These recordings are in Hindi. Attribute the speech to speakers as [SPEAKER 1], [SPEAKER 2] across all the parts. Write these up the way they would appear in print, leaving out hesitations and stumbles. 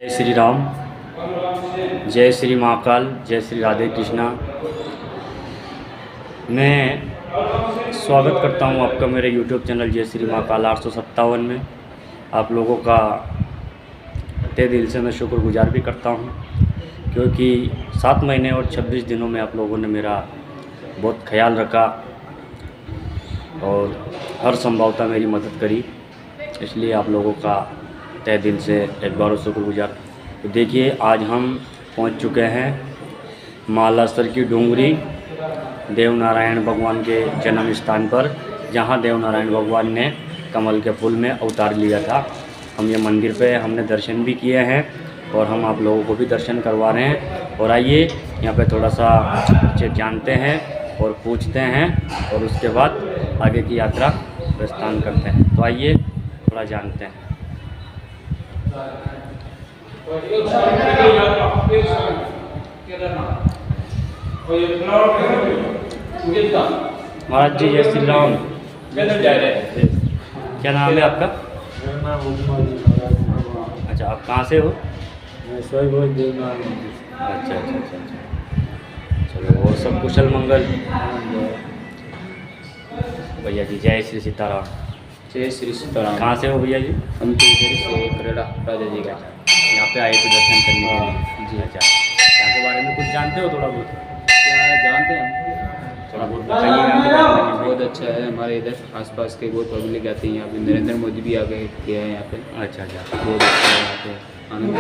[SPEAKER 1] जय श्री राम, जय श्री महाकाल, जय श्री राधे कृष्णा। मैं स्वागत करता हूं आपका मेरे YouTube चैनल जय श्री महाकाल 857 में। आप लोगों का तहे दिल से मैं शुक्रगुजार भी करता हूं, क्योंकि 7 महीने और 26 दिनों में आप लोगों ने मेरा बहुत ख्याल रखा और हर संभवता मेरी मदद करी। इसलिए आप लोगों का तहे दिल से एक बार शुक्रगुजार। तो देखिए, आज हम पहुंच चुके हैं मालासर की डूंगरी देवनारायण भगवान के जन्म स्थान पर, जहां देवनारायण भगवान ने कमल के फूल में अवतार लिया था। हम ये मंदिर पे हमने दर्शन भी किए हैं और हम आप लोगों को भी दर्शन करवा रहे हैं। और आइए यहाँ पे थोड़ा सा अच्छे जानते हैं और पूछते हैं और उसके बाद आगे की यात्रा प्रस्थान करते हैं। तो आइए थोड़ा जानते हैं। महाराज जी जय श्री राम। क्या नाम है आपका? अच्छा, आप कहाँ से हो? अच्छा। चलो, और सब कुशल मंगल? भैया जी जय श्री सीताराम।
[SPEAKER 2] जय श्री सीताराम।
[SPEAKER 1] कहाँ से हो भैया जी?
[SPEAKER 2] हम तो इधर से करेड़ा राजा जी का
[SPEAKER 1] यहाँ पे आए थे दर्शन करने के लिए जी। अच्छा, यहाँ के बारे में कुछ जानते हो? थोड़ा बहुत
[SPEAKER 2] क्या जानते हैं?
[SPEAKER 1] थोड़ा बहुत बताइए यहाँ के बारे में।
[SPEAKER 2] बहुत अच्छा है। हमारे इधर आसपास के बहुत पब्लिक आती है यहाँ पे। नरेंद्र मोदी भी आ गए किया है यहाँ पे।
[SPEAKER 1] अच्छा।
[SPEAKER 2] बहुत अच्छा है यहाँ पे आनंद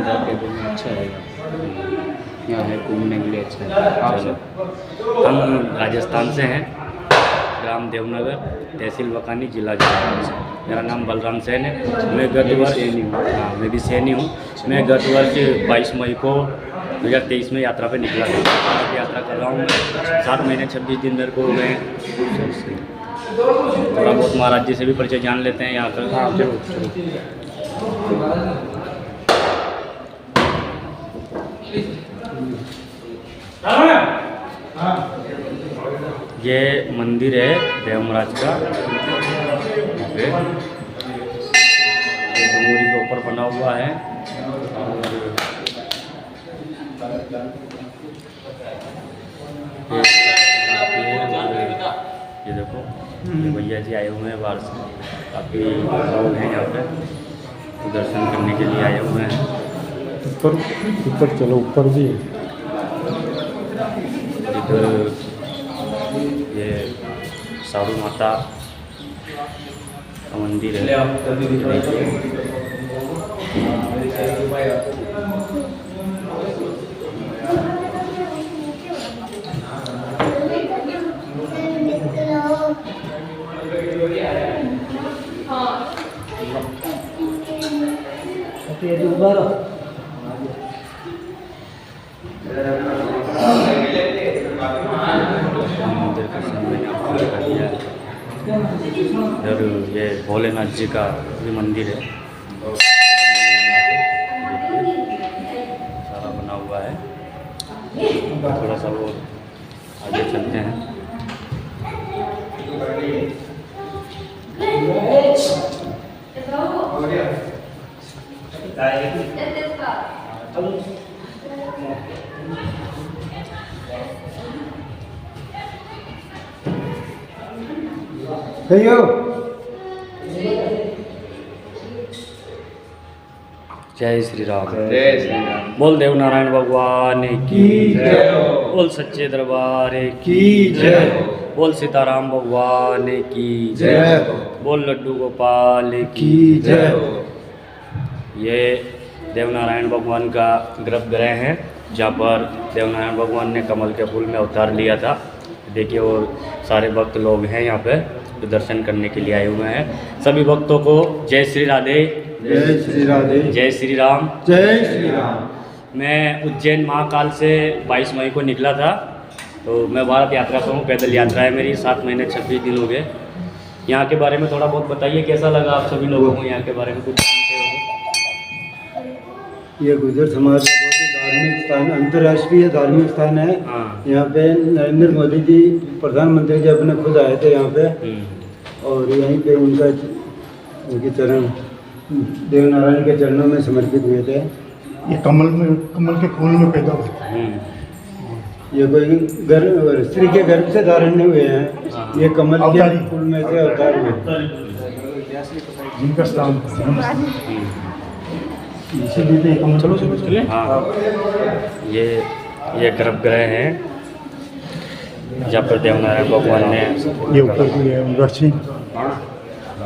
[SPEAKER 2] जाके घूमना अच्छा है। यहाँ है घूमने के लिए अच्छा है। आप सब?
[SPEAKER 1] हम राजस्थान से हैं, ग्राम देवनगर, तहसील बकानी, जिला जयपुर। मेरा नाम बलराम सैन है। मैं गत वर्ष मैं भी सैनी हूँ। मैं गत वर्ष 22 मई को 2023 में यात्रा पे निकला था। यात्रा कर रहा हूँ मैं 7 महीने 26 दिन मेरे को हो गए। थोड़ा बहुत महाराज जी से भी परिचय जान लेते हैं यहाँ का।
[SPEAKER 2] हाँ जरूर।
[SPEAKER 1] ये मंदिर है देव महाराज का। ये डूंगरी के ऊपर बना हुआ है। ये देखो, ये भैया जी आए हुए हैं बाहर से। काफ़ी लोग हैं यहाँ पे, तो दर्शन करने के लिए आए हुए हैं।
[SPEAKER 3] ऊपर चलो, ऊपर भी
[SPEAKER 1] इधर ये साधु माता का मंदिर है। मंदिर का समय आपको दिखा दिया है। इधर ये भोलेनाथ जी का भी मंदिर है, सारा बना हुआ है। थोड़ा सा वो आगे चलते हैं। जय श्री राम।
[SPEAKER 2] जय श्री राम।
[SPEAKER 1] बोल देवनारायण भगवान की जय। बोल सच्चे दरबार की जय। बोल सीताराम भगवान की जय। बोल लड्डू गोपाल की जय। ये देवनारायण भगवान का गर्भगृह है, जहाँ पर देवनारायण भगवान ने कमल के फूल में अवतार लिया था। देखिए, और सारे भक्त लोग हैं यहाँ पे जो दर्शन करने के लिए आए हुए हैं। सभी भक्तों को जय श्री राधे,
[SPEAKER 3] जय श्री राधे,
[SPEAKER 1] जय श्री राम,
[SPEAKER 3] जय श्री राम।
[SPEAKER 1] मैं उज्जैन महाकाल से 22 मई को निकला था। तो मैं भारत यात्रा पर हूँ, पैदल यात्रा है मेरी। 7 महीने 26 दिन हो गए। यहाँ के बारे में थोड़ा बहुत बताइए, कैसा लगा आप सभी लोगों को? यहाँ के बारे में कुछ जानते हो?
[SPEAKER 3] ये गुजर समाज का बहुत ही धार्मिक स्थान, अंतर्राष्ट्रीय धार्मिक स्थान है।
[SPEAKER 1] हाँ।
[SPEAKER 3] यहाँ पे नरेंद्र मोदी जी प्रधानमंत्री जी अपने खुद आए थे यहाँ पे, और यहीं पे उनकी चरण देवनारायण के चरणों में समर्पित हुए थे।
[SPEAKER 4] ये कमल के फूल में पैदा हुए।
[SPEAKER 3] ये कोई स्त्री के गर्भ से धारण नहीं हुए हैं, ये कमल के
[SPEAKER 4] अवतारी।
[SPEAKER 3] फूल में से अवतार हुए।
[SPEAKER 4] जिनका स्थान इसीलिए तो ये कमल
[SPEAKER 2] चले
[SPEAKER 1] हाँ, ये गर्भगृह है जहाँ पर देवनारायण भगवान ने
[SPEAKER 4] ये ऊपर भी है रस्सी।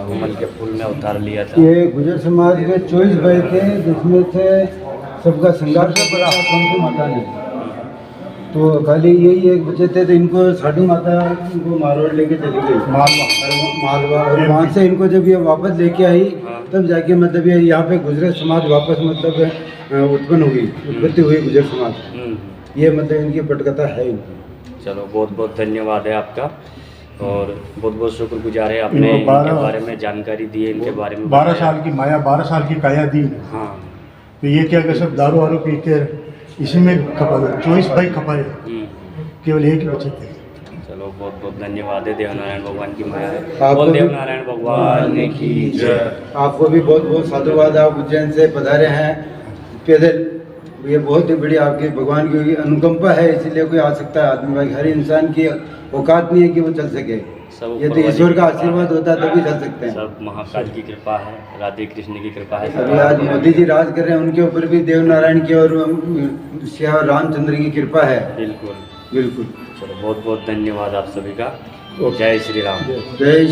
[SPEAKER 1] कमल के फूल में उतार लिया था।
[SPEAKER 3] ये गुजर समाज के 24 भाई थे, जिसमें से सबका श्रृंगार से बड़ा कौन माता ने, तो खाली यही एक बचे थे। तो इनको साधु माता इनको मारवाड़ लेके चली गई, मालवा, और वहाँ से इनको जब ये वापस लेके आई तब जाके मतलब ये यहाँ पे गुजर समाज वापस मतलब उत्पत्ति हुई गुजर समाज। ये मतलब इनकी पटकथा है इनकी।
[SPEAKER 1] चलो, बहुत बहुत धन्यवाद है आपका और बहुत बहुत शुक्रगुजार है आपने
[SPEAKER 4] इनको
[SPEAKER 1] इनके बारे में जानकारी दी है, इनके बारे में
[SPEAKER 4] 12 साल की माया, 12 साल की काया दी।
[SPEAKER 1] हाँ।
[SPEAKER 4] तो ये क्या कर सब दारू वारू पी के इसी में खपा 24 भाई खपाए, केवल एक ही बचे थे।
[SPEAKER 1] चलो, बहुत बहुत धन्यवाद है। देवनारायण भगवान की माया है।
[SPEAKER 3] आपको
[SPEAKER 1] बोल
[SPEAKER 3] भी-
[SPEAKER 1] देवनारायण भगवान की जय।
[SPEAKER 3] आपको भी बहुत बहुत साधुवाद। आप उज्जैन से पधारे हैं पैदल, ये बहुत ही बड़ी आपकी भगवान की अनुकंपा है, इसीलिए कोई आ सकता है आदमी। भाई हर इंसान की औकात नहीं है कि वो चल सके, ये तो ईश्वर का आशीर्वाद होता है तभी चल सकते हैं।
[SPEAKER 1] सब महाकाल की कृपा है, राधे कृष्ण की कृपा है।
[SPEAKER 3] अभी आज मोदी जी राज कर रहे हैं, उनके ऊपर भी देवनारायण की और श्री रामचंद्र की कृपा है।
[SPEAKER 1] बिल्कुल
[SPEAKER 3] बिल्कुल।
[SPEAKER 1] चलो, बहुत बहुत धन्यवाद आप सभी का। जय श्री राम।
[SPEAKER 3] जय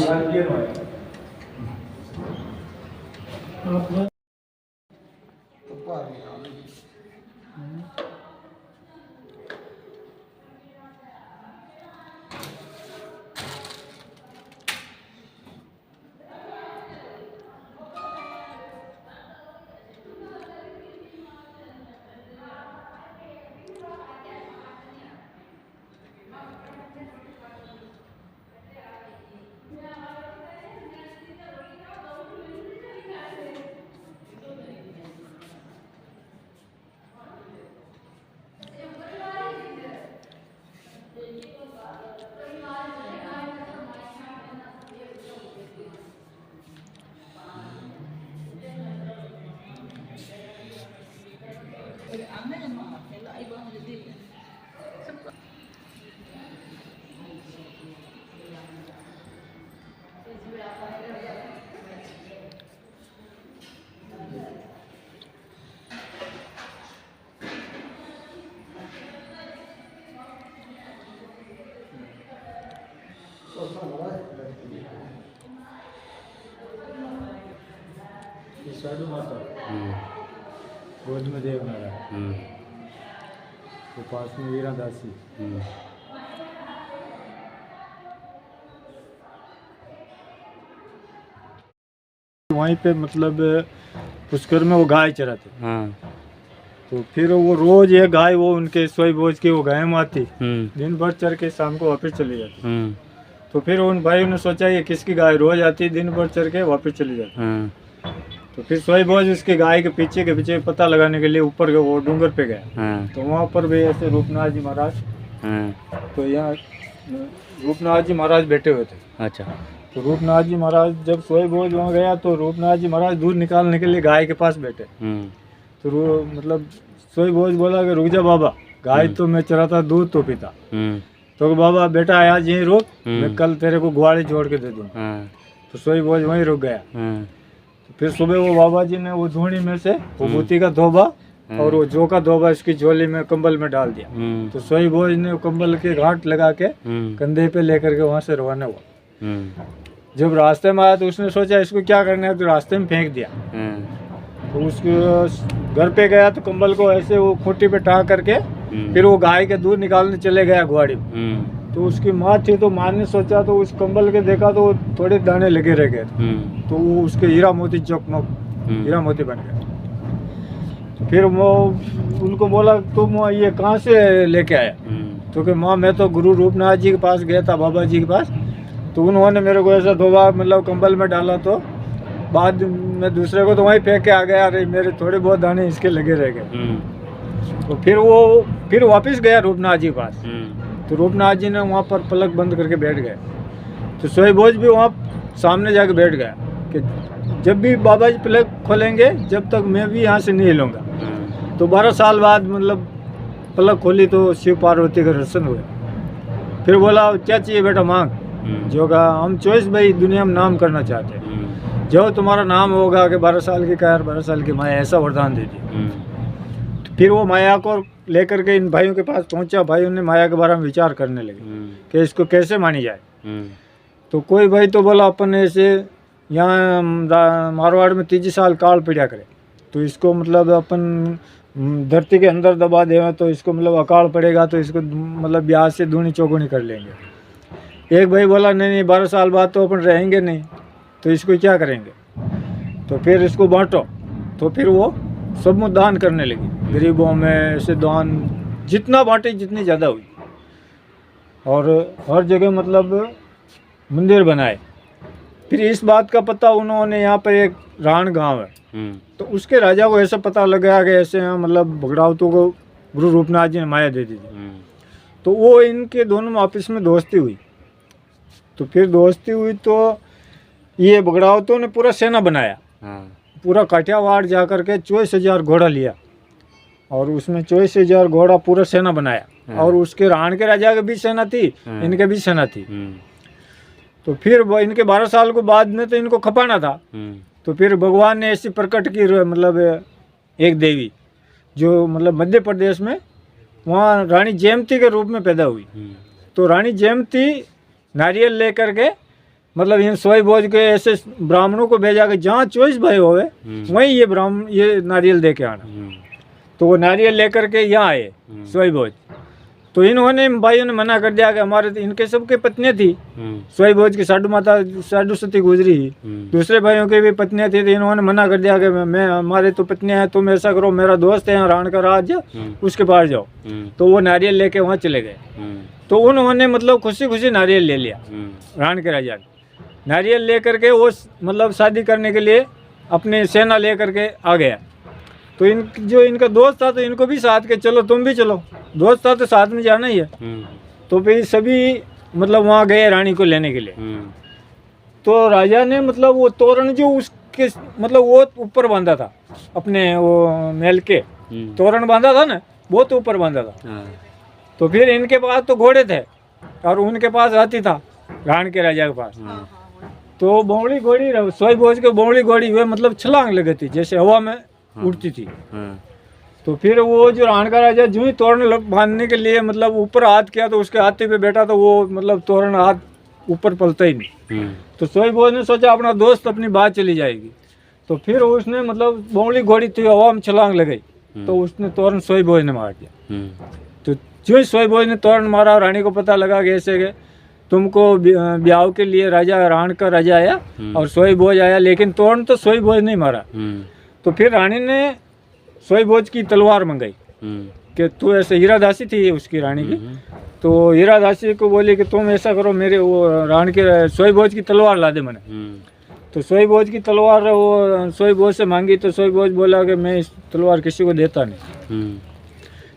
[SPEAKER 3] श्री
[SPEAKER 2] साधु माता गोद में देवनारायण, तो पास में वीरा दासी। वहीं पे मतलब पुष्कर में वो गाय चराते, तो फिर वो रोज ये गाय वो उनके सोई बोझ के वो गाय माती, दिन भर चर के शाम को वापस चली जाती। तो फिर उन भाइयों ने सोचा ये किसकी गाय रोज आती दिन भर चर के वापस चली जाती। तो फिर सोई बोझ उसके गाय के पीछे पता लगाने के लिए ऊपर वो डूंगर पे गया। तो वहाँ पर भी ऐसे रूपनाथ जी महाराज, तो यहाँ रूपनाथ जी महाराज बैठे हुए थे।
[SPEAKER 1] अच्छा।
[SPEAKER 2] तो रूपनाथ जी महाराज जब सोई बोझ वहाँ गया तो रूपनाथ जी महाराज दूध निकालने के लिए गाय के पास बैठे। तो मतलब सोई बोझ बोला कि रुक जा बाबा, गाय तो मैं चराता दूध तो पीता। तो बाबा बेटा आज यहीं रुक, मैं कल तेरे को ग्वाड़ी जोड़ के दे दूँगा। तो सोई बोझ वहीं रुक गया। तो फिर सुबह वो बाबा जी ने वो धूणी में से वो बूटी का धोबा और वो जौ का धोबा इसकी झोली में कंबल में डाल दिया। तो सोई बोझ ने कंबल के घाट लगा के कंधे पे लेकर के वहाँ से रवाना हुआ। जब रास्ते में आया तो उसने सोचा इसको क्या करना है, तो रास्ते में फेंक दिया। तो उसके घर पे गया तो कंबल को ऐसे वो खूंटी पे टांग करके फिर वो गाय के दूध निकालने चले गया गुआड़ी में। तो उसकी माँ थी, तो माँ ने सोचा तो उस कंबल के देखा तो थोड़े दाने लगे रह गए, तो वो उसके हीरा मोती चकमक हीरा मोती बन गया। फिर वो उनको बोला तुम ये कहाँ से लेके आया? तो कि माँ मैं तो गुरु रूपनाथ जी के पास गया था, बाबा जी के पास, तो उन्होंने मेरे को ऐसा धोबा मतलब कंबल में डाला, तो बाद में दूसरे को तो वहीं फेंक के आ गया, अरे मेरे थोड़े बहुत दाने इसके लगे रह गए। तो फिर वापस गया रूपनाथ जी के पास। तो रूपनाथ जी ने वहाँ पर पलक बंद करके बैठ गए। तो सोई बोझ भी वहाँ सामने जाके बैठ गया कि जब भी बाबा जी प्लग खोलेंगे जब तक मैं भी यहाँ से नहीं हिलूँगा। तो 12 साल बाद मतलब प्लग खोली तो शिव पार्वती का दर्शन हुए। फिर बोला क्या चाहिए बेटा मांग। जो कहा हम 24 भाई दुनिया में नाम करना चाहते हैं, जो तुम्हारा नाम होगा कि 12 साल की कार 12 साल की माया, ऐसा वरदान दे दी। तो फिर वो माया को लेकर के इन भाइयों के पास पहुंचा। भाइयों ने माया के बारे में विचार करने लगे कि इसको कैसे मानी जाए। तो कोई भाई तो बोला अपन ऐसे यहाँ मारवाड़ में 3 साल काल पड़ा करे तो इसको मतलब अपन धरती के अंदर दबा दें तो इसको मतलब अकाल पड़ेगा तो इसको मतलब ब्याज से दूनी चौगुनी कर लेंगे। एक भाई बोला नहीं 12 साल बाद तो अपन रहेंगे नहीं तो इसको क्या करेंगे, तो फिर इसको बांटो। तो फिर वो सब में दान करने लगी, गरीबों में ऐसे दान जितना बांटे जितनी ज़्यादा हुई। और हर जगह मतलब मंदिर बनाए। फिर इस बात का पता उन्होंने यहाँ पर एक रान गांव है तो उसके राजा को ऐसा पता लगा कि ऐसे मतलब भगड़ावतों को गुरु रूपनाथ जी ने माया दे दी थी। तो वो इनके दोनों आपस में दोस्ती हुई। तो फिर दोस्ती हुई तो ये भगड़ावतों ने पूरा सेना बनाया। पूरा काठियावाड़ जा कर के 24,000 घोड़ा लिया और उसमें 24,000 घोड़ा पूरा सेना बनाया। और उसके रान के राजा की भी सेना थी, इनके भी सेना थी। तो फिर इनके 12 साल को बाद में तो इनको खपाना था। तो फिर भगवान ने ऐसी प्रकट की मतलब एक देवी जो मतलब मध्य प्रदेश में वहाँ रानी जयमती के रूप में पैदा हुई। तो रानी जयमती नारियल लेकर के मतलब इन सोई भोज के ऐसे ब्राह्मणों को भेजा कि जहाँ 24 भाई होवे वहीं ये ब्राह्मण ये नारियल दे के आना। तो वो नारियल लेकर के यहाँ आए सोई भोज। तो इन्होंने भाइयों ने मना कर दिया कि हमारे इनके सबके पत्नियां थी। सोई भोज की साधु सती गुजरी, दूसरे भाइयों की भी पत्नियां थी। तो इन्होंने मना कर दिया कि मैं हमारे तो पत्नियां हैं, तुम ऐसा करो मेरा दोस्त है यहाँ राण का राज उसके पास जाओ। तो वो नारियल लेके वहाँ चले गए। तो उन्होंने मतलब खुशी खुशी नारियल ले लिया। राण के राजा ने नारियल लेकर के वो मतलब शादी करने के लिए अपनी सेना लेकर के आ गया। तो जो इनका दोस्त था तो इनको भी साथ के चलो तुम भी चलो, दोस्त था तो साथ में जाना ही है। तो फिर सभी मतलब वहाँ गए रानी को लेने के लिए। तो राजा ने मतलब वो तोरण जो उसके मतलब वो ऊपर बांधा था अपने वो महल के तोरण बांधा था ना, वो तो ऊपर बांधा था। तो फिर इनके पास तो घोड़े थे और उनके पास हाथी था राण के राजा के पास। तो बोंगड़ी घोड़ी सोई भोज के बोंगड़ी घोड़ी वे मतलब छलांग लगी थी जैसे हवा में उड़ती थी। तो फिर वो जो राण का राजा जो ही तोरण बांधने के लिए मतलब ऊपर हाथ किया तो उसके हाथी पे बैठा तो वो मतलब तोरण हाथ ऊपर पलता ही नहीं। तो सोई भोज ने सोचा अपना दोस्त अपनी बात चली जाएगी। तो फिर उसने मतलब बोंगड़ी घोड़ी थी हवा में छलांग लगाई तो उसने तोरण सोई भोज ने मार दिया। तो जो ही सोई भोज ने तोरण मारा रानी को पता लगा कि ऐसे के तुमको ब्याह के लिए राजा राण का राजा आया और सोई भोज आया, लेकिन तोरण तो सोई भोज नहीं मारा। तो फिर रानी ने सोई भोज की तलवार मंगाई कि तू ऐसे हीरादासी थी उसकी रानी की। तो हीरादासी को बोली कि तुम ऐसा करो मेरे वो राण के सोई भोज की तलवार ला दे मैंने। तो सोई भोज की तलवार वो सोई भोज से मांगी तो सोई भोज बोला कि मैं इस तलवार किसी को देता नहीं।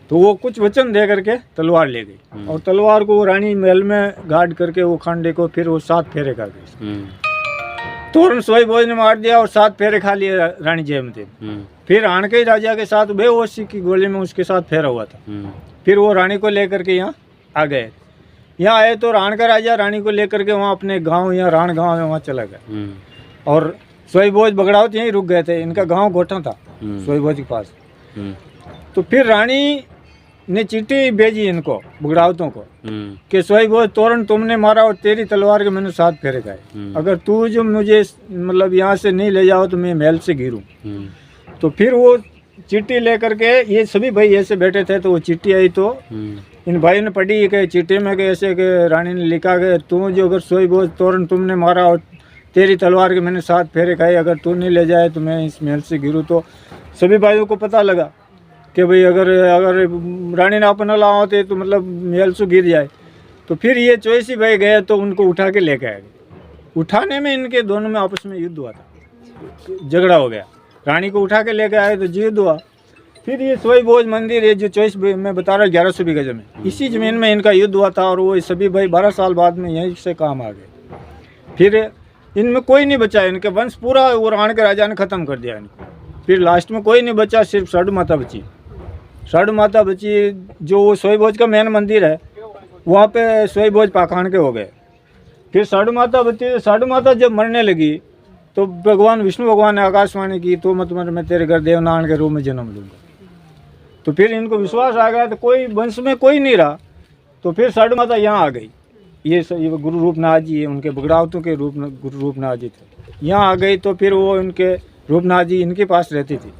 [SPEAKER 2] तो वो कुछ वचन दे करके तलवार ले गई और तलवार को वो रानी महल में गार्ड करके वो खांडे को फिर वो 7 फेरे खा गई। तोरण सोई भोज ने मार दिया और 7 फेरे खा लिए रानी जयमती। फिर राण के राजा के साथ बेहोशी की गोली में उसके साथ फेरा हुआ था। फिर वो रानी को लेकर के यहाँ आ गए। यहाँ आए तो राण का राजा रानी को लेकर के वहाँ अपने गांव यहाँ राण गांव है वहाँ चला गया। और सोई भोज बगड़ावत यहीं रुक गए थे, इनका गांव गोठा था सोई भोज के पास। तो फिर रानी ने चिट्ठी भेजी इनको बगड़ावतों को कि सोई भोज तोरण तुमने मारा और तेरी तलवार के मैंने 7 फेरे खाए, अगर तू जो मुझे मतलब यहाँ से नहीं ले जाओ तो मैं महल से गिरूँ। तो फिर वो चिट्ठी लेकर के ये सभी भाई ऐसे बैठे थे। तो वो चिट्ठी आई तो इन भाइयों ने पढ़ी कि चिट्ठी में ऐसे कि रानी ने लिखा कि तू जो अगर सोई भोज तोरण तुमने मारा और तेरी तलवार के मैंने 7 फेरे खाए, अगर तू नहीं ले जाए तो मैं इस महल से गिरूँ। तो सभी भाइयों को पता लगा कि भाई अगर रानी ने अपना लाते तो मतलब महल से गिर जाए। तो फिर ये 24 भाई गए तो उनको उठा के लेके आए। उठाने में इनके दोनों में आपस में युद्ध हुआ था, झगड़ा हो गया। रानी को उठा के लेके आए तो युद्ध हुआ। फिर ये सोई भोज मंदिर है जो 24 मैं बता रहा 1100 बीघा जमीन, इसी ज़मीन में इनका युद्ध हुआ था। और वो सभी भाई 12 साल बाद में यहीं से काम आ गए। फिर इनमें कोई नहीं बचा, इनके वंश पूरा वो राण के राजा ने ख़त्म कर दिया इनको। फिर लास्ट में कोई नहीं बचा, सिर्फ साधु माता बची। साधु माता बची, जो वो सोई भोज का मेन मंदिर है वहाँ पे सोई भोज पाखंड के हो गए। फिर साधु माता बची। साधु माता जब मरने लगी तो भगवान विष्णु भगवान ने आकाशवाणी की, तो मत मर, मैं तेरे घर देवनारायण के रूप में जन्म लूँगा। तो फिर इनको विश्वास आ गया, तो कोई वंश में कोई नहीं रहा, तो फिर साधु माता यहाँ आ गई। ये गुरु रूपनाथ जी है, उनके बगड़ावतों के गुरु रूपनाथ जी थे, यहाँ आ गई। तो फिर वो इनके रूपनाथ जी इनके पास रहती थी।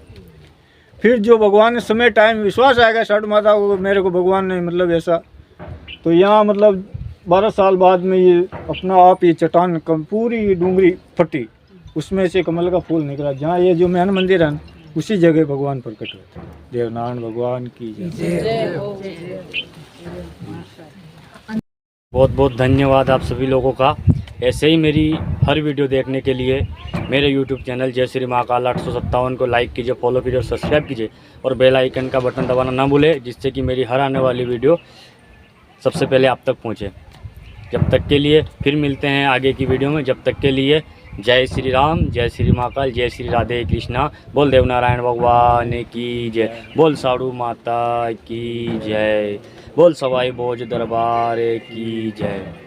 [SPEAKER 2] फिर जो भगवान ने समय टाइम विश्वास आ गया साधु माता को, मेरे को भगवान ने मतलब ऐसा, तो यहाँ मतलब 12 साल बाद में ये अपना आप ये चट्टान पूरी डूंगरी फटी, उसमें से कमल का फूल निकला। जहाँ ये जो मेन मंदिर है उसी जगह भगवान प्रकट हुए थे। देवनारायण भगवान की जय।
[SPEAKER 1] बहुत बहुत धन्यवाद आप सभी लोगों का। ऐसे ही मेरी हर वीडियो देखने के लिए मेरे YouTube चैनल जय श्री महाकाल 857 को लाइक कीजिए, फॉलो कीजिए और सब्सक्राइब कीजिए, और बेल आइकन का बटन दबाना ना भूलें, जिससे कि मेरी हर आने वाली वीडियो सबसे पहले आप तक पहुँचे। जब तक के लिए फिर मिलते हैं आगे की वीडियो में। जब तक के लिए जय श्री राम, जय श्री महाकाल, जय श्री राधे कृष्णा। बोल देवनारायण भगवान की जय, बोल साधु माता की जय, बोल सवाई भोज दरबार की जय।